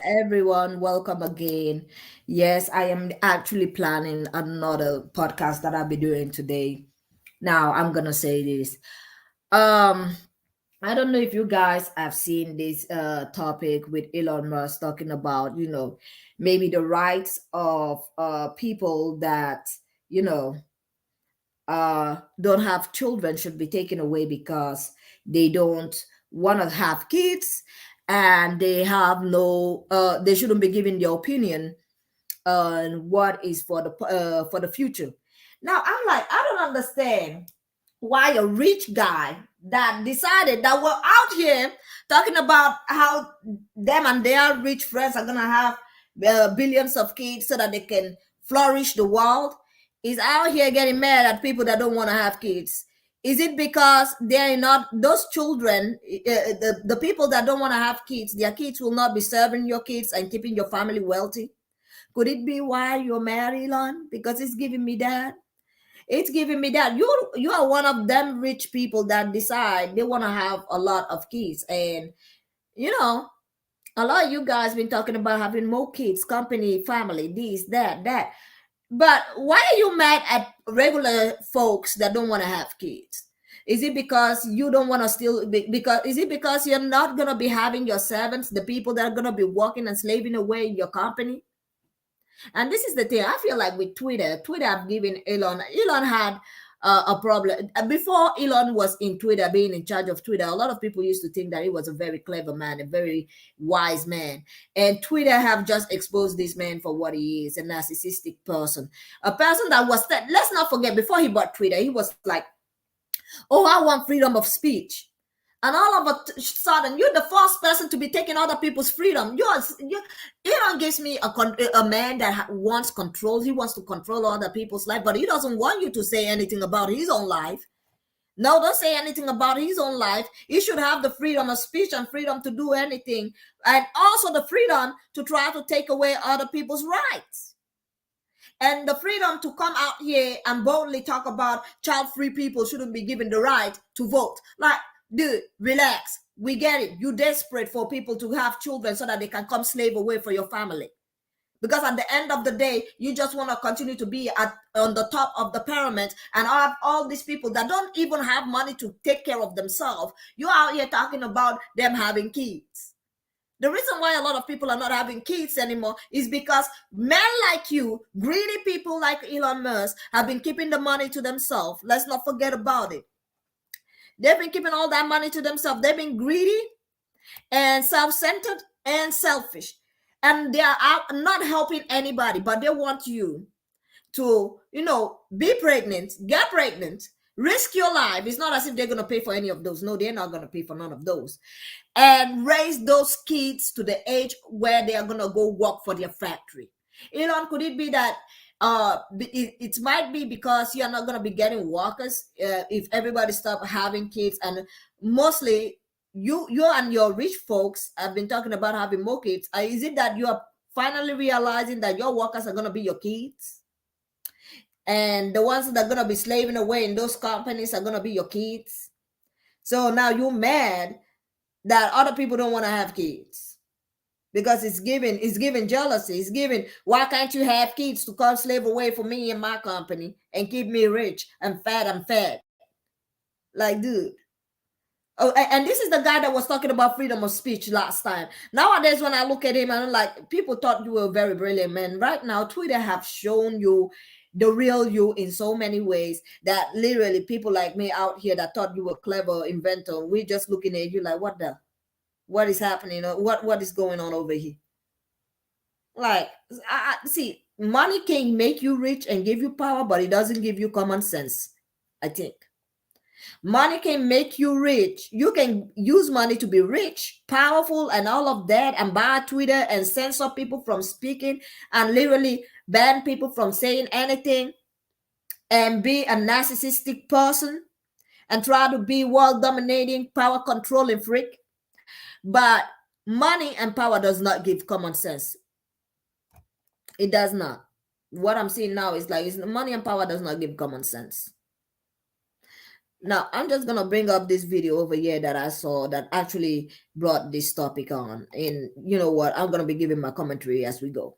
everyone. Welcome again. Yes, I am actually planning another podcast that I'll be doing today. Now, I'm gonna say this. Um, I don't know if you guys have seen this topic with Elon Musk talking about, maybe the rights of people that, you know, don't have children should be taken away because they don't want to have kids, and they have no they shouldn't be giving their opinion on what is for the future. Now I'm like, I don't understand why a rich guy that decided that we're out here talking about how them and their rich friends are gonna have billions of kids so that they can flourish the world is out here getting mad at people that don't want to have kids. Is it because they're not those children, the people that don't want to have kids, their kids will not be serving your kids and keeping your family wealthy? Could it be why you're married, Elon? Because it's giving me that. It's giving me that you are one of them rich people that decide they want to have a lot of kids, and you know a lot of you guys been talking about having more kids, company, family, this, that. But why are you mad at regular folks that don't want to have kids? Is it because you don't want to because is it because you're not going to be having your servants, the people that are going to be working and slaving away in your company? And this is the thing. I feel like with Twitter have given Elon had a problem. Before Elon was in Twitter, being in charge of Twitter, a lot of people used to think that he was a very clever man, a very wise man. And Twitter have just exposed this man for what he is, a narcissistic person. A person that was, let's not forget, before he bought Twitter, he was like, oh, I want freedom of speech. And all of a sudden, you're the first person to be taking other people's freedom. Elon gives me a man that wants control. He wants to control other people's life, but he doesn't want you to say anything about his own life. No, don't say anything about his own life. He should have the freedom of speech and freedom to do anything, and also the freedom to try to take away other people's rights. And the freedom to come out here and boldly talk about child-free people shouldn't be given the right to vote. Like, dude, relax. We get it. You're desperate for people to have children so that they can come slave away for your family. Because at the end of the day, you just want to continue to be on the top of the pyramid and have all these people that don't even have money to take care of themselves. You're out here talking about them having kids. The reason why a lot of people are not having kids anymore is because men like you, greedy people like Elon Musk, have been keeping the money to themselves. Let's not forget about it. They've been keeping all that money to themselves. They've been greedy and self-centered and selfish. And they are out not helping anybody, but they want you to, be pregnant, get pregnant, risk your life. It's not as if they're going to pay for any of those. No, they're not going to pay for none of those. And raise those kids to the age where they are going to go work for their factory. Elon, could it be that it might be because you're not going to be getting workers if everybody stop having kids? And mostly you and your rich folks have been talking about having more kids. Is it that you are finally realizing that your workers are going to be your kids, and the ones that are going to be slaving away in those companies are going to be your kids? So now you're mad that other people don't want to have kids because it's giving jealousy. It's giving, why can't you have kids to come slave away for me and my company and keep me rich and fat? Like, dude. Oh, and this is the guy that was talking about freedom of speech last time. Nowadays, when I look at him, I'm like, people thought you were very brilliant, man. Right now, Twitter have shown you the real you in so many ways that literally people like me out here that thought you were clever inventor, we're just looking at you like, what is happening? What is going on over here? Like, I see, money can make you rich and give you power, but it doesn't give you common sense. I think money can make you rich. You can use money to be rich, powerful, and all of that, and buy Twitter and censor people from speaking and literally ban people from saying anything, and be a narcissistic person and try to be world dominating, power controlling freak. But money and power does not give common sense. It does not. What I'm seeing now is like, money and power does not give common sense. Now, I'm just gonna bring up this video over here that I saw that actually brought this topic on. And you know what? I'm gonna be giving my commentary as we go.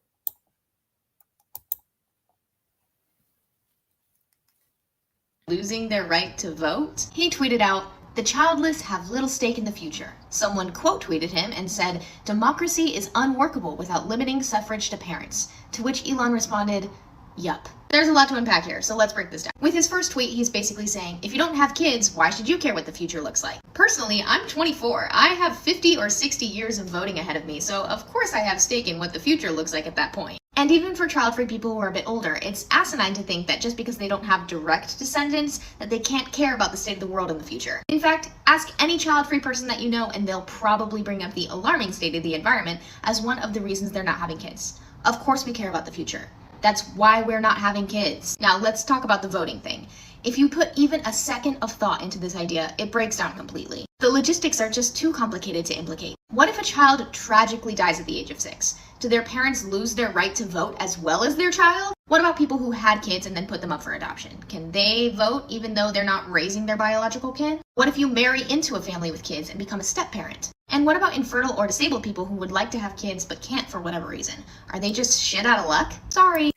Losing their right to vote? He tweeted out, "The childless have little stake in the future." Someone quote tweeted him and said, "Democracy is unworkable without limiting suffrage to parents." To which Elon responded, "Yup." There's a lot to unpack here, so let's break this down. With his first tweet, he's basically saying, if you don't have kids, why should you care what the future looks like? Personally, I'm 24. I have 50 or 60 years of voting ahead of me, so of course I have stake in what the future looks like at that point. And even for child-free people who are a bit older, it's asinine to think that just because they don't have direct descendants, that they can't care about the state of the world in the future. In fact, ask any child-free person that you know, and they'll probably bring up the alarming state of the environment as one of the reasons they're not having kids. Of course we care about the future. That's why we're not having kids. Now let's talk about the voting thing. If you put even a second of thought into this idea, it breaks down completely. The logistics are just too complicated to implicate. What if a child tragically dies at the age of 6? Do their parents lose their right to vote as well as their child? What about people who had kids and then put them up for adoption? Can they vote even though they're not raising their biological kid? What if you marry into a family with kids and become a step-parent? And what about infertile or disabled people who would like to have kids but can't for whatever reason? Are they just shit out of luck? Sorry.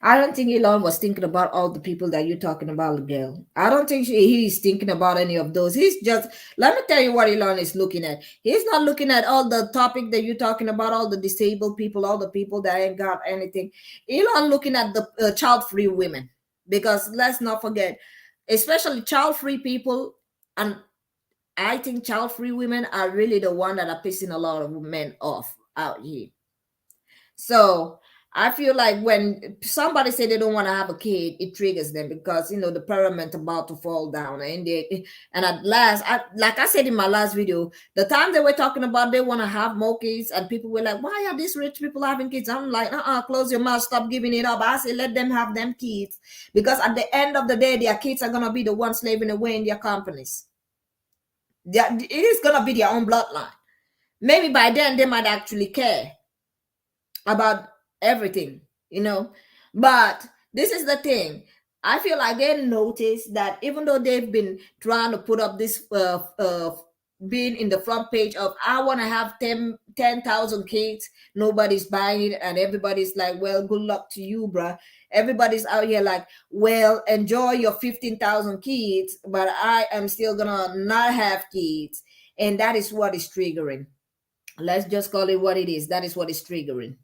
I don't think Elon was thinking about all the people that you're talking about, girl. I don't think he's thinking about any of those. He's just, let me tell you what Elon is looking at. He's not looking at all the topic that you're talking about, all the disabled people, all the people that ain't got anything. Elon looking at the child-free women. Because let's not forget, especially child-free people, and I think child-free women are really the one that are pissing a lot of men off out here. So I feel like when somebody say they don't want to have a kid, it triggers them because the pyramid about to fall down, and at last, like I said in my last video, the time they were talking about they want to have more kids, and people were like, "Why are these rich people having kids?" I'm like, close your mouth, stop giving it up. I say, let them have them kids because at the end of the day, their kids are gonna be the ones slaving away in their companies. It is gonna be their own bloodline. Maybe by then they might actually care about everything. But this is the thing. I feel like they noticed that even though they've been trying to put up this being in the front page of I want to have 10,000 kids, nobody's buying it, and everybody's like, well, good luck to you, bruh. Everybody's out here like, well, enjoy your 15,000 kids, but I am still gonna not have kids. And that is what is triggering. Let's just call it what it is. That is what is triggering.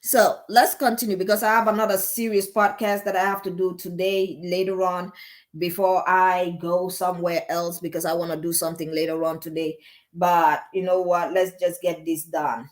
So let's continue because I have another serious podcast that I have to do today later on before I go somewhere else because I want to do something later on today. But you know what? Let's just get this done.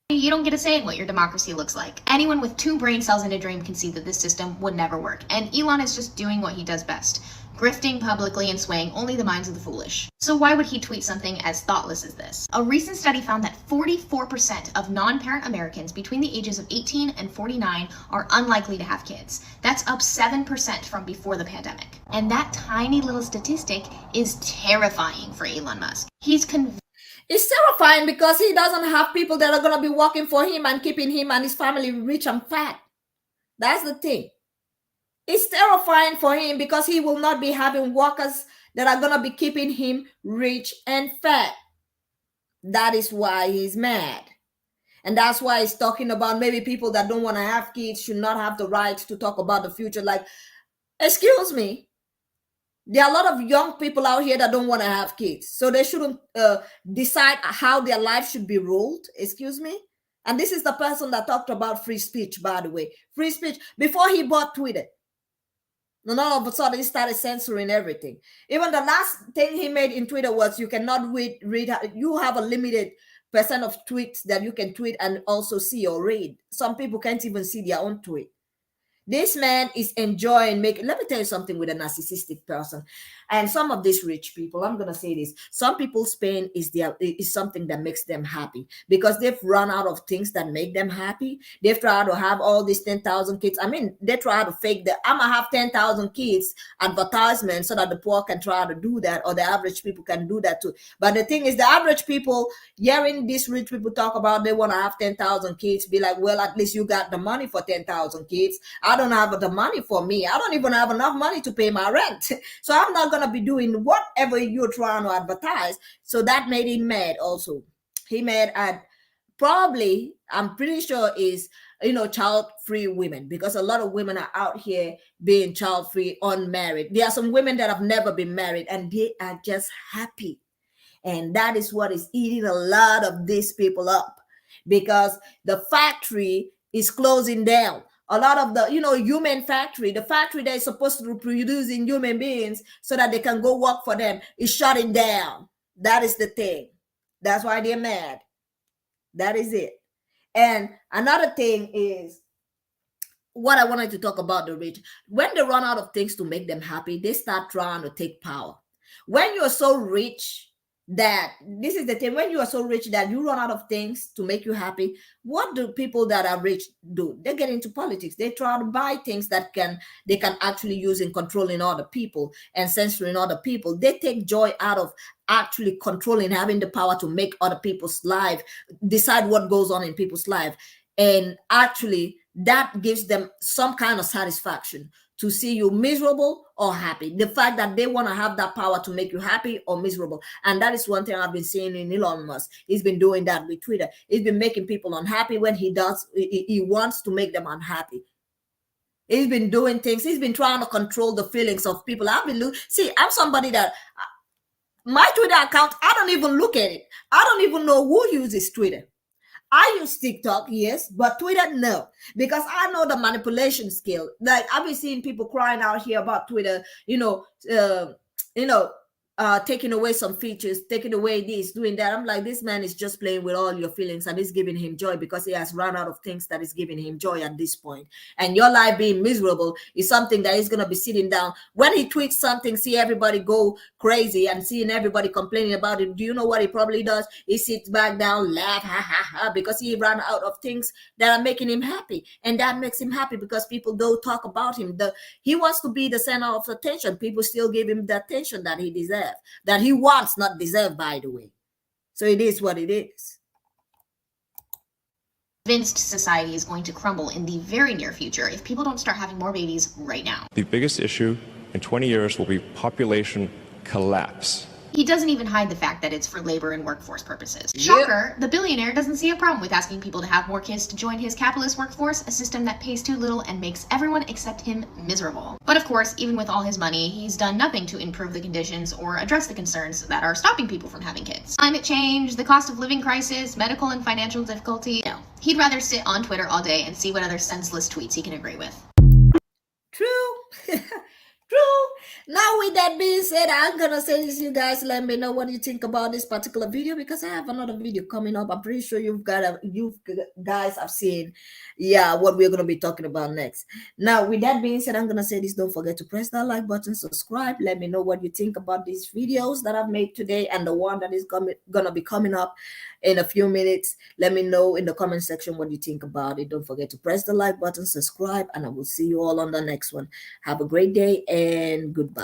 You don't get a say in what your democracy looks like. Anyone with 2 brain cells in a dream can see that this system would never work. And Elon is just doing what he does best. Grifting publicly and swaying only the minds of the foolish. So why would he tweet something as thoughtless as this? A recent study found that 44% of non-parent Americans between the ages of 18 and 49 are unlikely to have kids. That's up 7% from before the pandemic. And that tiny little statistic is terrifying for Elon Musk. It's terrifying because he doesn't have people that are going to be working for him and keeping him and his family rich and fat. That's the thing. It's terrifying for him because he will not be having workers that are going to be keeping him rich and fat. That is why he's mad. And that's why he's talking about maybe people that don't want to have kids should not have the right to talk about the future. Like, excuse me. There are a lot of young people out here that don't want to have kids. So they shouldn't decide how their life should be ruled. Excuse me. And this is the person that talked about free speech, by the way. Free speech before he bought Twitter. And all of a sudden, he started censoring everything. Even the last thing he made in Twitter was you cannot read. You have a limited percent of tweets that you can tweet and also see or read. Some people can't even see their own tweet. This man is enjoying making. Let me tell you something with a narcissistic person, and some of these rich people. I'm gonna say this: some people's pain is something that makes them happy because they've run out of things that make them happy. They've tried to have all these 10,000 kids. I mean, they try to fake that I'm gonna have 10,000 kids advertisement so that the poor can try to do that, or the average people can do that too. But the thing is, the average people hearing these rich people talk about they want to have 10,000 kids, be like, well, at least you got the money for 10,000 kids. I don't have the money for me. I don't even have enough money to pay my rent. So I'm not going to be doing whatever you're trying to advertise. So that made him mad also. He mad at, probably, I'm pretty sure, is, child-free women, because a lot of women are out here being child-free, unmarried. There are some women that have never been married and they are just happy. And that is what is eating a lot of these people up, because the factory is closing down. A lot of the, human factory, the factory that is supposed to be producing human beings so that they can go work for them, is shutting down. That is the thing. That's why they're mad. That is it. And another thing is what I wanted to talk about: the rich. When they run out of things to make them happy, they start trying to take power. When you're so rich that, this is the thing, when you are so rich that you run out of things to make you happy, what do people that are rich do? They get into politics. They try to buy things that they can actually use in controlling other people and censoring other people. They take joy out of actually controlling, having the power to make other people's life, decide what goes on in people's life. And actually that gives them some kind of satisfaction, to see you miserable or happy. The fact that they want to have that power to make you happy or miserable. And that is one thing I've been seeing in Elon Musk. He's been doing that with Twitter. He's been making people unhappy when he wants to make them unhappy. He's been doing things. He's been trying to control the feelings of people. I'm somebody that, my Twitter account, I don't even look at it. I don't even know who uses Twitter. I use TikTok, yes, but Twitter, no, because I know the manipulation skill. Like, I've been seeing people crying out here about Twitter, taking away some features, taking away this, doing that. I'm like, this man is just playing with all your feelings, and it's giving him joy because he has run out of things that is giving him joy at this point. And your life being miserable is something that he's going to be sitting down. When he tweets something, see everybody go crazy and seeing everybody complaining about it. Do you know what he probably does? He sits back down, laugh, ha, ha, ha, because he ran out of things that are making him happy. And that makes him happy because people don't talk about him. He wants to be the center of attention. People still give him the attention that he deserves. That he wants, not deserve, by the way. So it is what it is. Convinced society is going to crumble in the very near future if people don't start having more babies right now. The biggest issue in 20 years will be population collapse. He doesn't even hide the fact that it's for labor and workforce purposes. Shocker, the billionaire doesn't see a problem with asking people to have more kids to join his capitalist workforce, a system that pays too little and makes everyone except him miserable. But of course, even with all his money, he's done nothing to improve the conditions or address the concerns that are stopping people from having kids. Climate change, the cost of living crisis, medical and financial difficulty. No, he'd rather sit on Twitter all day and see what other senseless tweets he can agree with. True. True. Now, with that being said, I'm gonna say this, you guys, let me know what you think about this particular video, because I have another video coming up. I'm pretty sure you guys have seen, what we're gonna be talking about next. Now, with that being said, I'm gonna say this: don't forget to press that like button, subscribe. Let me know what you think about these videos that I've made today and the one that is gonna be coming up in a few minutes. Let me know in the comment section what you think about it. Don't forget to press the like button, subscribe, and I will see you all on the next one. Have a great day and goodbye.